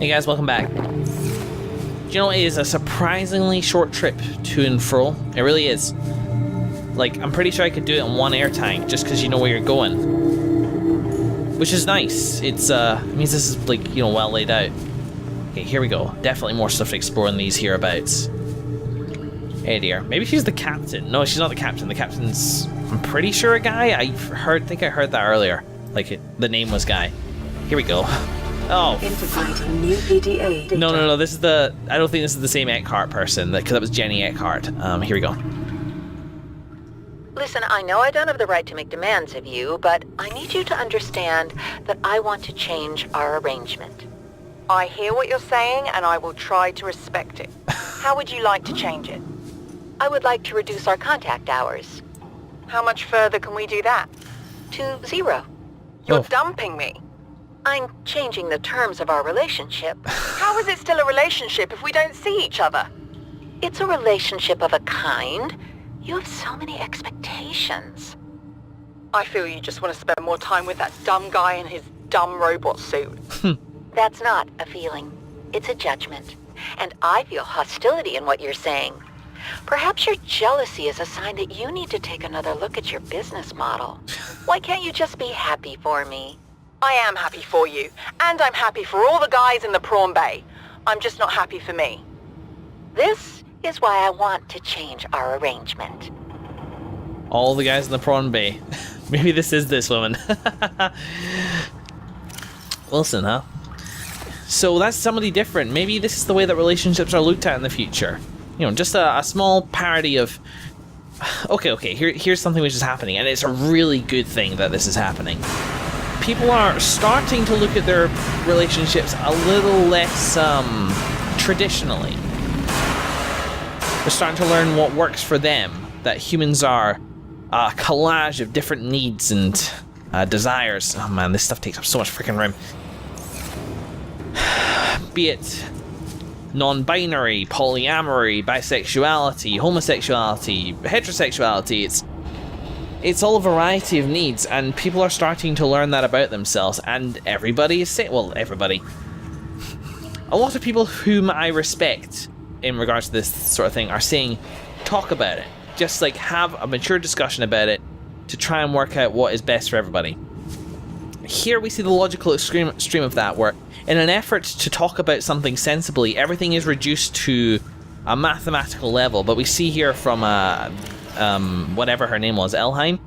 Hey guys, welcome back. You know, it is a surprisingly short trip to and fro. It really is. Like, I'm pretty sure I could do it in one air tank just because you know where you're going. Which is nice. It means this is, like, you know, well laid out. Okay, here we go. Definitely more stuff to explore in these hereabouts. Hey dear. Maybe she's the captain. No, she's not the captain. The captain's, I'm pretty sure, a guy. I think I heard that earlier. Like, the name was Guy. Here we go. Oh. Integrating new PDA data. No. This is the. I don't think this is the same Eckhart person. Because that was Jenny Eckhart. Here we go. Listen, I know I don't have the right to make demands of you, but I need you to understand that I want to change our arrangement. I hear what you're saying, and I will try to respect it. How would you like to change it? I would like to reduce our contact hours. How much further can we do that? To 0. You're dumping me. I'm changing the terms of our relationship. How is it still a relationship if we don't see each other? It's a relationship of a kind. You have so many expectations. I feel you just want to spend more time with that dumb guy in his dumb robot suit. That's not a feeling. It's a judgment. And I feel hostility in what you're saying. Perhaps your jealousy is a sign that you need to take another look at your business model. Why can't you just be happy for me? I am happy for you, and I'm happy for all the guys in the prawn bay. I'm just not happy for me. This is why I want to change our arrangement. All the guys in the prawn bay. Maybe this is this woman. Wilson, huh? So that's somebody different. Maybe this is the way that relationships are looked at in the future. You know, just a small parody of... Okay, here's something which is happening, and it's a really good thing that this is happening. People are starting to look at their relationships a little less, traditionally. They're starting to learn what works for them, that humans are a collage of different needs and desires. Oh man, this stuff takes up so much freaking room. Be it non-binary, polyamory, bisexuality, homosexuality, heterosexuality, it's all a variety of needs, and people are starting to learn that about themselves, and everybody is saying, well, everybody. A lot of people whom I respect in regards to this sort of thing are saying, talk about it. Just like have a mature discussion about it to try and work out what is best for everybody. Here we see the logical extreme of that, where in an effort to talk about something sensibly, everything is reduced to a mathematical level, but we see here from whatever her name was, Elheim,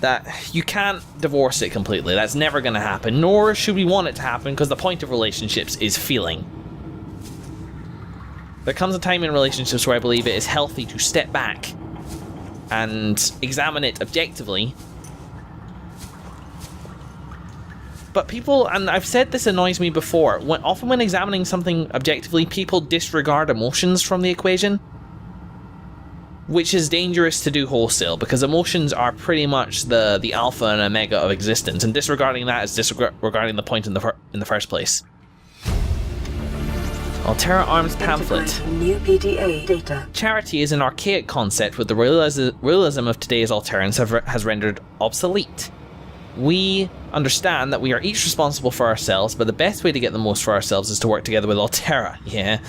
that you can't divorce it completely. That's never going to happen, nor should we want it to happen, because the point of relationships is feeling. There comes a time in relationships where I believe it is healthy to step back and examine it objectively. But people, and I've said this annoys me before, often when examining something objectively, people disregard emotions from the equation, which is dangerous to do wholesale, because emotions are pretty much the alpha and omega of existence, and disregarding that is disregarding the point in the first place. Altera Arms Pamphlet. New PDA data. Charity is an archaic concept which the realism of today's Alterans has rendered obsolete. We understand that we are each responsible for ourselves, but the best way to get the most for ourselves is to work together with Altera. Yeah.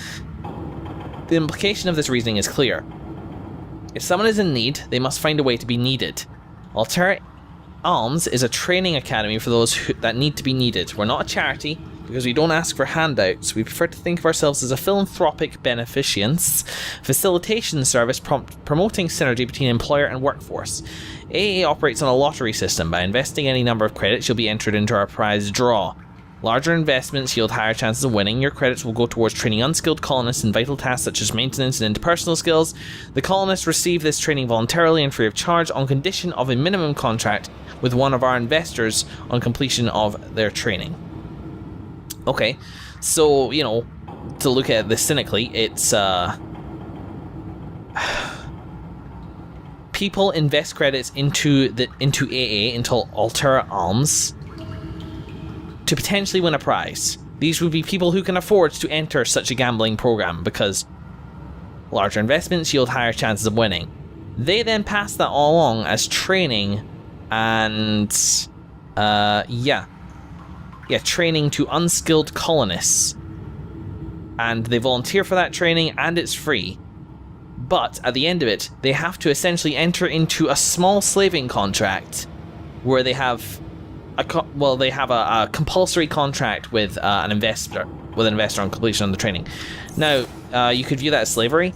The implication of this reasoning is clear. If someone is in need, they must find a way to be needed. Altera Alms is a training academy for those that need to be needed. We're not a charity, because we don't ask for handouts. We prefer to think of ourselves as a philanthropic beneficence facilitation service promoting synergy between employer and workforce. AA operates on a lottery system. By investing any number of credits, you'll be entered into our prize draw. Larger investments yield higher chances of winning. Your credits will go towards training unskilled colonists in vital tasks such as maintenance and interpersonal skills. The colonists receive this training voluntarily and free of charge on condition of a minimum contract with one of our investors on completion of their training. Okay, so, you know, to look at this cynically, it's, people invest credits into AA, into Altera Alms, to potentially win a prize. These would be people who can afford to enter such a gambling program, because larger investments yield higher chances of winning. They then pass that all along as training and, training to unskilled colonists and they volunteer for that training, and it's free. But at the end of it, they have to essentially enter into a small slaving contract where they have a compulsory contract with an investor on completion of the training. Now, you could view that as slavery.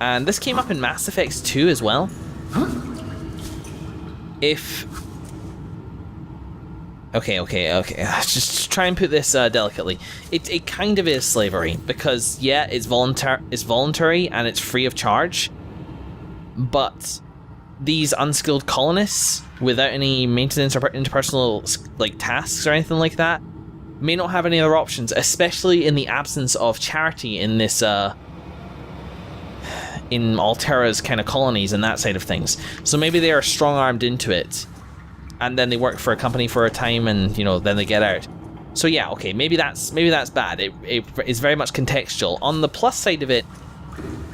And this came up in Mass Effect 2 as well. Okay. Just try and put this delicately. It kind of is slavery because yeah, it's voluntary and it's free of charge. But these unskilled colonists, without any maintenance or interpersonal like tasks or anything like that, may not have any other options, especially in the absence of charity in this in Altera's kind of colonies and that side of things. So maybe they are strong-armed into it, and then they work for a company for a time, and then they get out. So yeah, okay, maybe that's bad. It is very much contextual. On the plus side of it,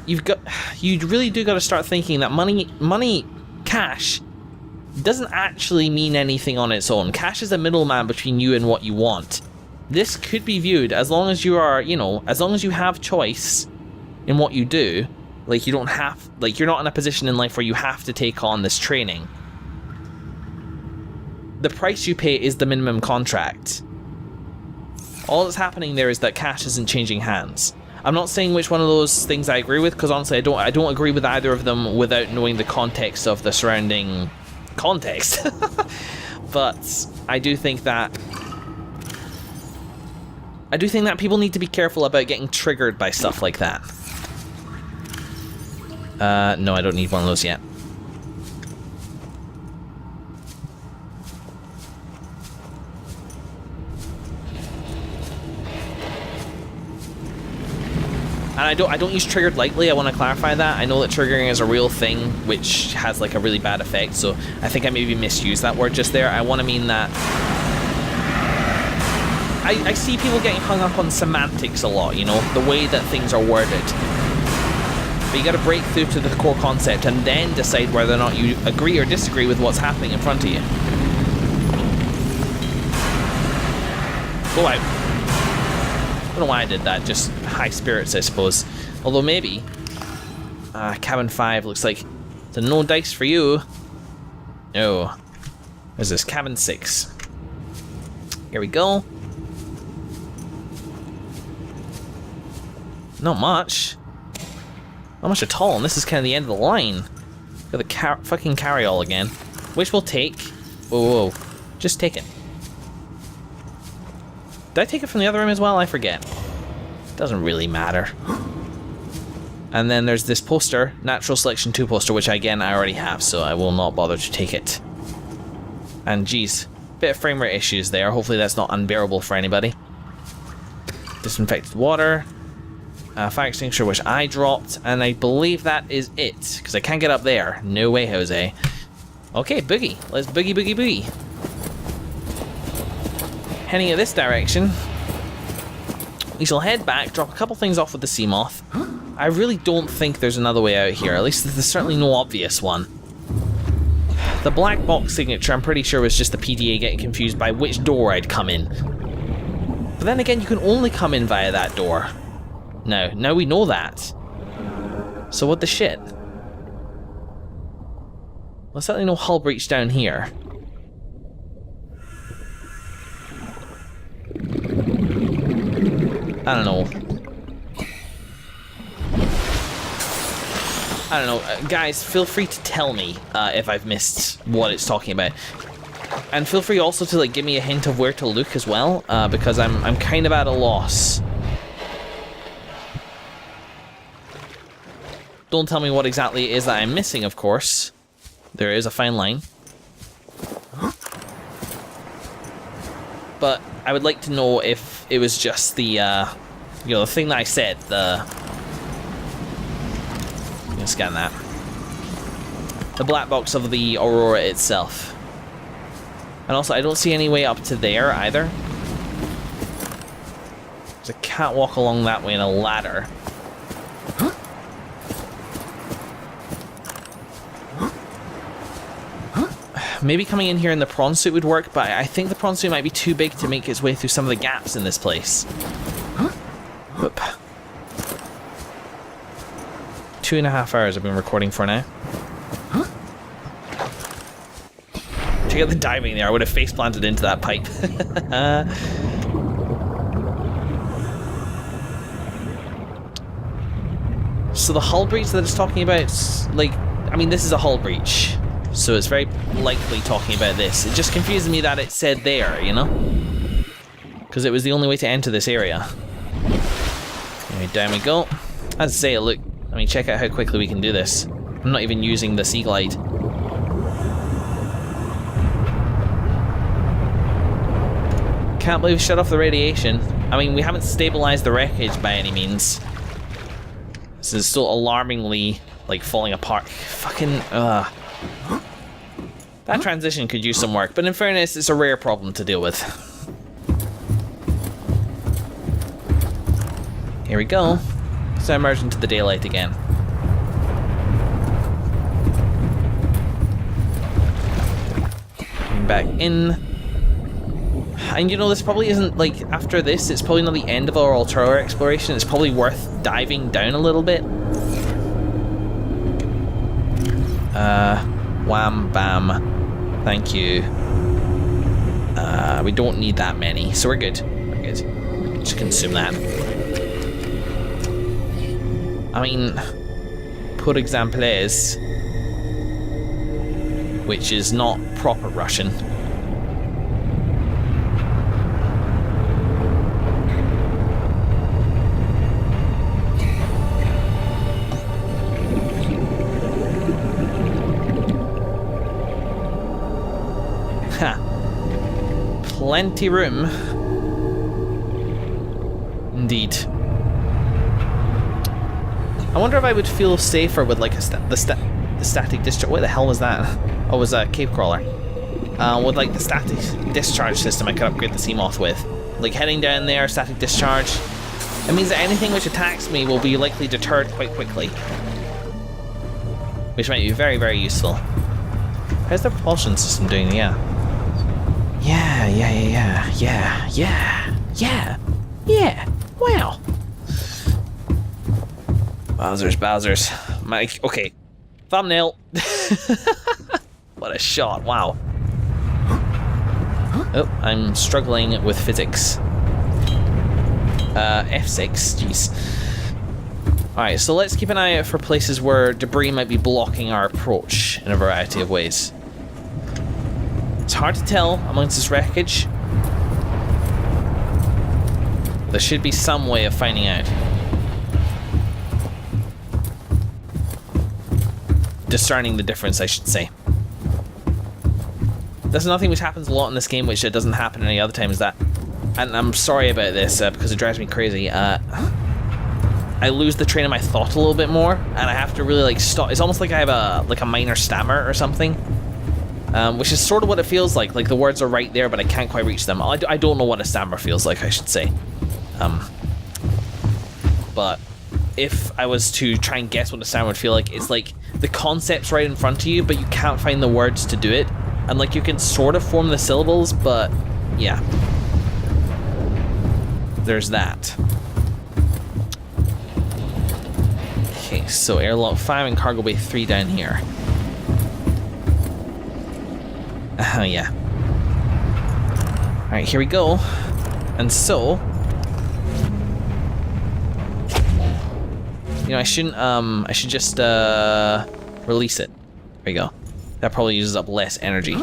you really do got to start thinking that money, cash, doesn't actually mean anything on its own. Cash is a middleman between you and what you want. This could be viewed as long as you are, as long as you have choice in what you do. Like you're not in a position in life where you have to take on this training. The price you pay is the minimum contract. All that's happening there is that cash isn't changing hands. I'm not saying which one of those things I agree with, because honestly I don't agree with either of them without knowing the context of the surrounding context. But I do think that people need to be careful about getting triggered by stuff like that. No, I don't need one of those yet. And I don't use triggered lightly, I want to clarify that. I know that triggering is a real thing, which has like a really bad effect, so I think I maybe misused that word just there. I want to mean that I see people getting hung up on semantics a lot, the way that things are worded. But you got to break through to the core concept and then decide whether or not you agree or disagree with what's happening in front of you. Go out. I don't know why I did that, just high spirits, I suppose. Although maybe... cabin 5 looks like it's a no dice for you. No. There's this cabin 6. Here we go. Not much. Not much at all, and this is kind of the end of the line. Got the fucking carry-all again. Which we'll take. Whoa. Just take it. Did I take it from the other room as well? I forget. Doesn't really matter. And then there's this poster, Natural Selection 2 poster, which again I already have, so I will not bother to take it. And geez, bit of frame rate issues there. Hopefully that's not unbearable for anybody. Disinfected water. Fire extinguisher, which I dropped, and I believe that is it, because I can't get up there. No way, Jose. Okay, boogie. Let's boogie, boogie, boogie. Heading in this direction. We shall head back, drop a couple things off with the Seamoth. I really don't think there's another way out here, at least there's certainly no obvious one. The black box signature, I'm pretty sure, was just the PDA getting confused by which door I'd come in. But then again, you can only come in via that door. Now we know that. So what the shit? Well, certainly no hull breach down here. I don't know. Guys, feel free to tell me if I've missed what it's talking about. And feel free also to give me a hint of where to look as well, because I'm kind of at a loss. Don't tell me what exactly it is that I'm missing, of course. There is a fine line. But I would like to know if it was just the, the thing that I said, I'm gonna scan that. The black box of the Aurora itself. And also, I don't see any way up to there either. There's a catwalk along that way and a ladder. maybe coming in here in the prawn suit would work, but I think the prawn suit might be too big to make its way through some of the gaps in this place. Whoop. 2.5 hours I've been recording for now. Check out the diving there. I would have face planted into that pipe. So the hull breach that it's talking about, like, I mean, this is a hull breach, so it's very likely talking about this. It just confuses me that it said there, you know? Because it was the only way to enter this area. Anyway, down we go. As I say, look, I mean, check out how quickly we can do this. I'm not even using the Sea Glide. Can't believe we shut off the radiation. I mean, we haven't stabilized the wreckage by any means. This is still alarmingly, like, falling apart. Fucking, That transition could use some work, but in fairness, it's a rare problem to deal with. Here we go. So emerge into the daylight again. Coming back in. And you know, this probably isn't, like, after this, it's probably not the end of our Altera exploration. It's probably worth diving down a little bit. Wham, bam. Thank you. We don't need that many, so we're good. We're good. Just consume that. I mean, pour exemplaires, which is not proper Russian. Plenty room. Indeed. I wonder if I would feel safer with like the static discharge. What the hell was that? Oh, it was a cave crawler. With like the static discharge system, I could upgrade the Seamoth with. Like heading down there, static discharge. It means that anything which attacks me will be likely deterred quite quickly, which might be very, very useful. How's the propulsion system doing? Yeah. Wow. Bowsers. Okay. Thumbnail. What a shot. Wow. Oh, I'm struggling with physics. F6. Jeez. Alright, so let's keep an eye out for places where debris might be blocking our approach in a variety of ways. It's hard to tell amongst this wreckage. There should be some way of finding out. Discerning the difference, I should say. There's nothing which happens a lot in this game which it doesn't happen any other time, is that, and I'm sorry about this because it drives me crazy, I lose the train of my thought a little bit more, and I have to really like stop. It's almost like I have a minor stammer or something. Which is sort of what it feels like the words are right there but I can't quite reach them. I don't know what a stammer feels like, I should say. But if I was to try and guess what a stammer would feel like, it's like the concept's right in front of you but you can't find the words to do it, and like you can sort of form the syllables, but yeah. There's that. Okay, so airlock 5 and cargo bay 3 down here. Oh yeah. Alright, here we go. And so, you know, I should just release it. There you go. That probably uses up less energy.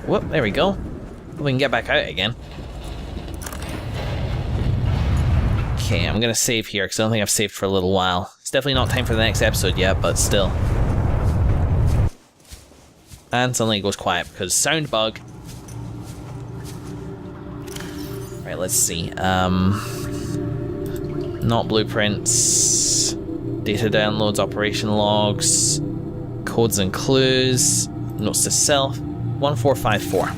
Whoop, there we go. We can get back out again. Okay, I'm gonna save here because I don't think I've saved for a little while. It's definitely not time for the next episode yet, but still. And suddenly it goes quiet because sound bug. Right, let's see. Not blueprints. Data downloads, operation logs, codes and clues, notes to self. 1454.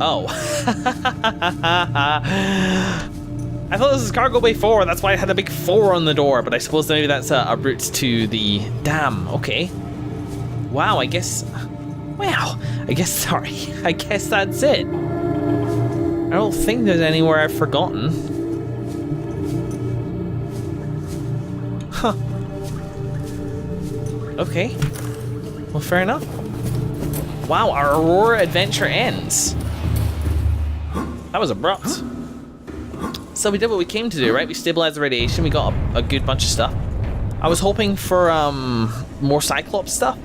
Oh. I thought this was cargo bay 4, that's why it had a big 4 on the door, but I suppose maybe that's a route to the dam. Okay. Wow, I guess... Wow. I guess, sorry. I guess that's it. I don't think there's anywhere I've forgotten. Huh. Okay. Well, fair enough. Wow, our Aurora adventure ends. That was abrupt. So we did what we came to do, right? We stabilized the radiation, we got a good bunch of stuff. I was hoping for more Cyclops stuff,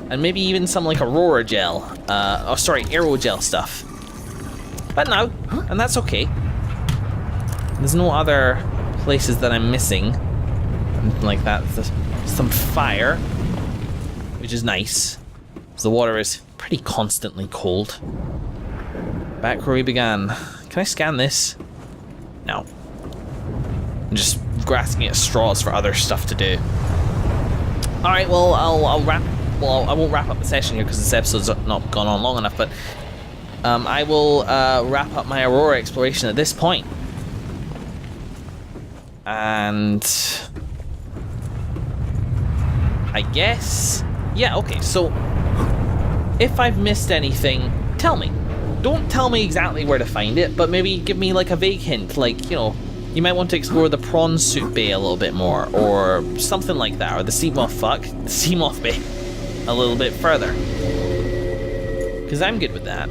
and maybe even some like Aurora gel, aerogel stuff. But no, and that's okay. There's no other places that I'm missing. Like that, there's some fire, which is nice. The water is pretty constantly cold. Back where we began. Can I scan this? No. I'm just grasping at straws for other stuff to do. Alright, well, I'll wrap... Well, I won't wrap up the session here because this episode's not gone on long enough, but I will wrap up my Aurora exploration at this point. And... I guess... Yeah, okay, so... If I've missed anything, tell me. Don't tell me exactly where to find it, but maybe give me like a vague hint, like, you know, you might want to explore the prawn suit bay a little bit more, or something like that, or the Seamoth bay a little bit further. Because I'm good with that.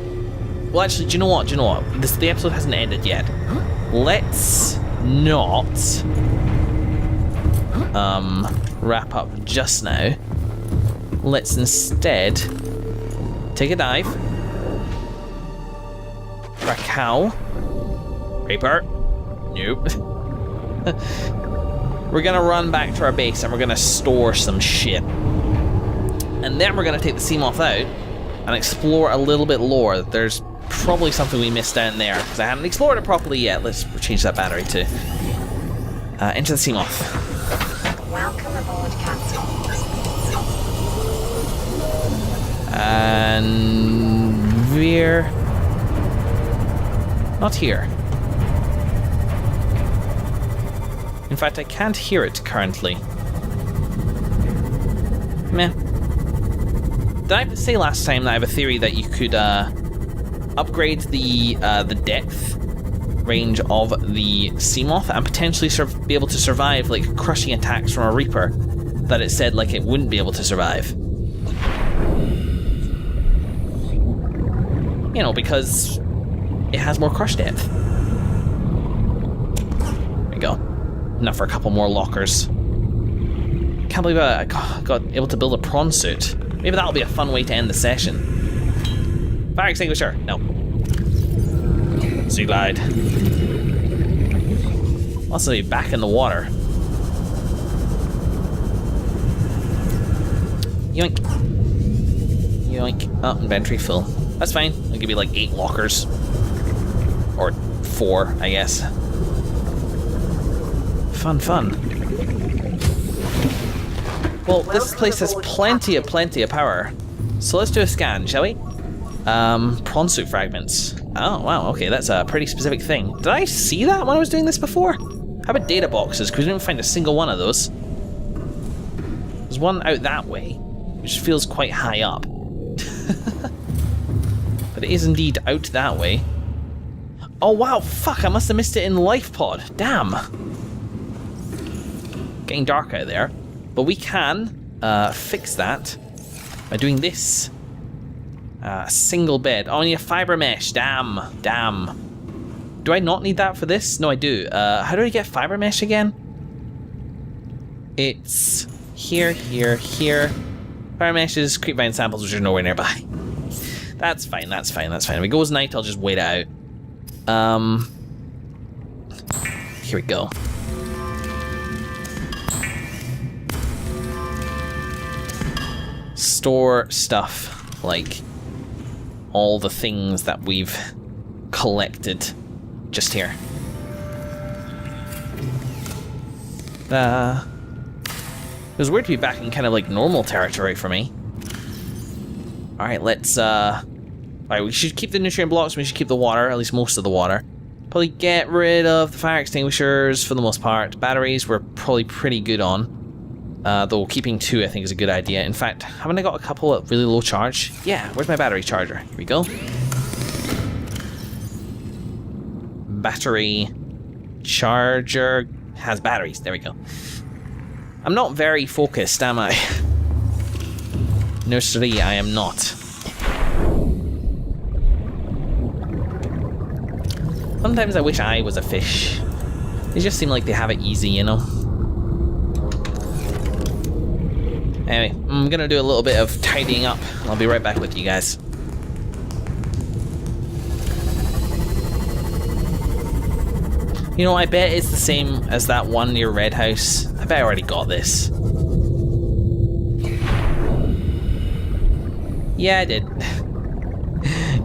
Well, actually, do you know what? The episode hasn't ended yet. Let's not wrap up just now. Let's instead take a dive. For a cow. Reaper. Nope. We're gonna run back to our base and we're gonna store some shit. And then we're gonna take the Seamoth out and explore a little bit lower. There's probably something we missed down there because I haven't explored it properly yet. Let's change that battery to into the Seamoth. Welcome aboard, Captain. And veer. Not here. In fact, I can't hear it currently. Meh. Did I say last time that I have a theory that you could upgrade the depth range of the Seamoth and potentially be able to survive like crushing attacks from a Reaper that it said like it wouldn't be able to survive? You know, because it has more crush depth. There we go. Enough for a couple more lockers. Can't believe I got able to build a prawn suit. Maybe that'll be a fun way to end the session. Fire extinguisher. No. Sea glide. Also be back in the water. Yoink. Yoink. Oh, inventory full. That's fine. I'll give you like 8 lockers. Or 4, I guess. Fun. Well, this place has plenty of power. So let's do a scan, shall we? Prawn suit fragments. Oh, wow, okay, that's a pretty specific thing. Did I see that when I was doing this before? How about data boxes? Because we didn't find a single one of those. There's one out that way, which feels quite high up. But it is indeed out that way. Oh wow, fuck, I must have missed it in the life pod. Damn. Getting dark out there. But we can fix that by doing this. Single bed. Oh, I need a fiber mesh. Damn. Do I not need that for this? No, I do. How do I get fiber mesh again? It's here. Fiber mesh is creepvine samples, which are nowhere nearby. That's fine. If it goes night, I'll just wait it out. Here we go. Store stuff, like all the things that we've collected just here. It was weird to be back in kind of like normal territory for me. Alright, let's Alright, we should keep the nutrient blocks, we should keep the water, at least most of the water. Probably get rid of the fire extinguishers for the most part. Batteries we're probably pretty good on. Though keeping 2 I think is a good idea. In fact, haven't I got a couple at really low charge? Yeah, where's my battery charger? Here we go. Battery charger has batteries. There we go. I'm not very focused, am I? No, siree, I am not. Sometimes I wish I was a fish. They just seem like they have it easy, you know? Anyway, I'm gonna do a little bit of tidying up. I'll be right back with you guys. You know, I bet it's the same as that one near Red House. I bet I already got this. Yeah, I did.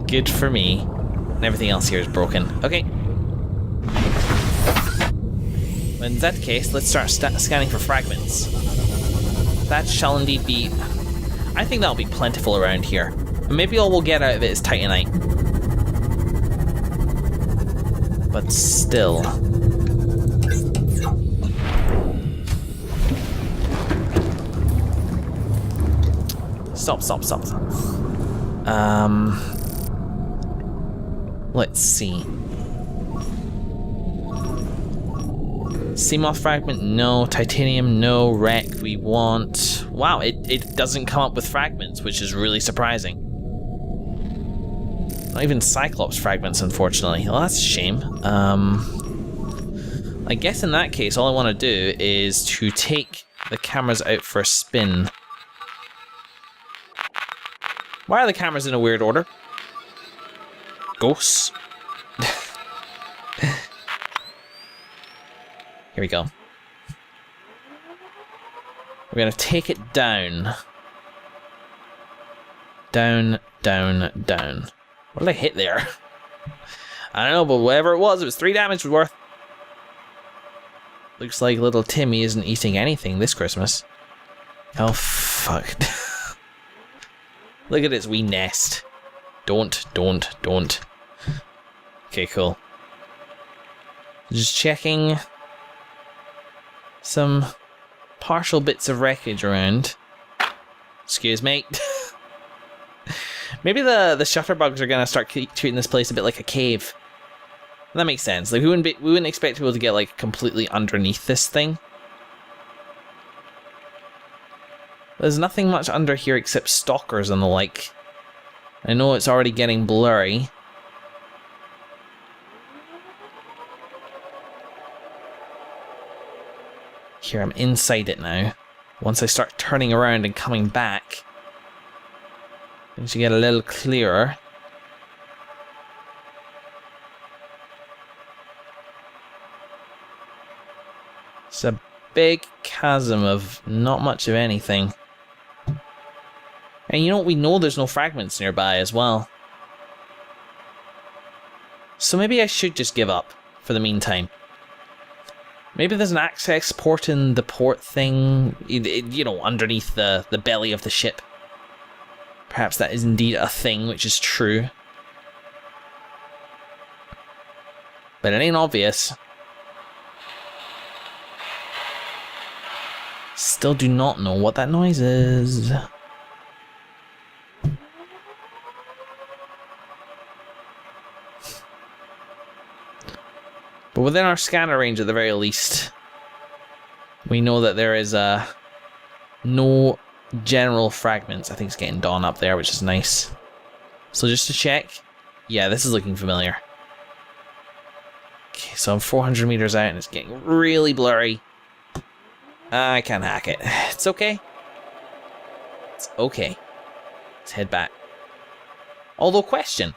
Good for me. And everything else here is broken. Okay. When that's the case, let's start scanning for fragments. That shall indeed be... I think that'll be plentiful around here. And maybe all we'll get out of it is titanite. But still... Stop. Let's see. Seamoth fragment, no. Titanium, no. Wreck, we want... Wow, it doesn't come up with fragments, which is really surprising. Not even Cyclops fragments, unfortunately. Well, that's a shame. I guess in that case, all I want to do is to take the cameras out for a spin. Why are the cameras in a weird order? Ghosts. Here we go. We're gonna take it down. Down. What did I hit there? I don't know, but whatever it was 3 damage worth. Looks like little Timmy isn't eating anything this Christmas. Oh, fuck. Look at its wee nest. Don't. Okay, cool. Just checking some partial bits of wreckage around. Excuse me. Maybe the shutterbugs are gonna start treating this place a bit like a cave. That makes sense. Like we wouldn't expect people to get like completely underneath this thing. There's nothing much under here except stalkers and the like. I know it's already getting blurry. Here, I'm inside it now. Once I start turning around and coming back, things should get a little clearer. It's a big chasm of not much of anything. And you know what? We know there's no fragments nearby as well. So maybe I should just give up for the meantime. Maybe there's an access port in the port thing, you know, underneath the belly of the ship. Perhaps that is indeed a thing, which is true. But it ain't obvious. Still do not know what that noise is. But within our scanner range at the very least, we know that there is no general fragments. I think it's getting dawn up there, which is nice. So just to check, yeah, this is looking familiar. Okay, so I'm 400 meters out and it's getting really blurry. I can't hack it. It's okay. It's okay. Let's head back. Although, question.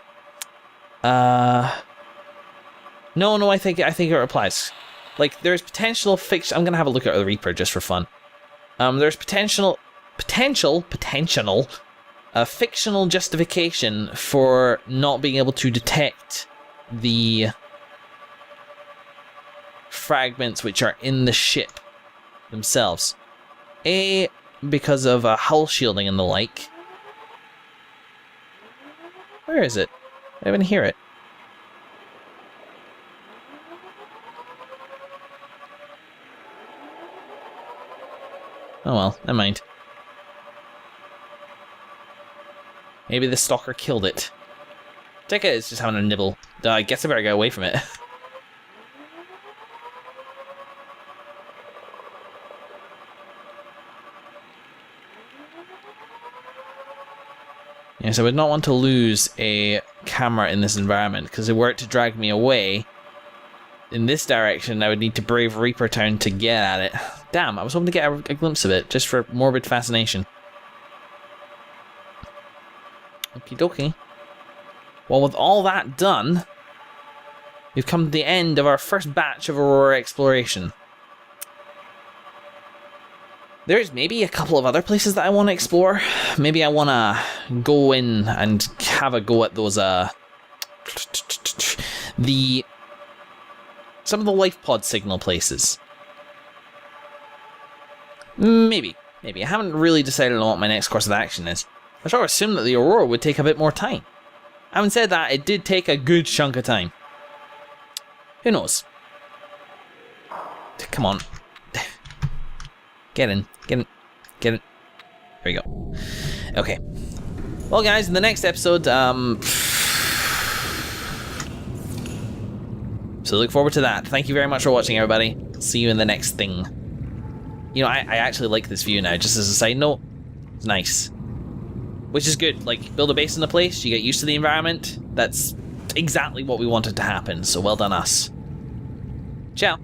No, I think it replies. Like, there's potential fiction. I'm gonna have a look at the Reaper just for fun. There's potential fictional justification for not being able to detect the fragments which are in the ship themselves. A, because of hull shielding and the like. Where is it? I didn't even hear it. Oh well, never mind. Maybe the stalker killed it. Take it, it's just having a nibble. I guess I better get away from it. Yes, I would not want to lose a camera in this environment, because if it were to drag me away in this direction, I would need to brave Reaper Town to get at it. Damn, I was hoping to get a glimpse of it, just for morbid fascination. Okie dokie. Well, with all that done, we've come to the end of our first batch of Aurora exploration. There's maybe a couple of other places that I want to explore. Maybe I want to go in and have a go at those, some of the life pod signal places. Maybe. I haven't really decided on what my next course of action is. I sort of assumed that the Aurora would take a bit more time. Having said that, it did take a good chunk of time. Who knows? Come on. Get in. There we go. Okay. Well, guys, in the next episode, so look forward to that. Thank you very much for watching, everybody. See you in the next thing. You know, I actually like this view now, just as a side note. It's nice. Which is good. Like, build a base in the place, you get used to the environment. That's exactly what we wanted to happen, so well done us. Ciao.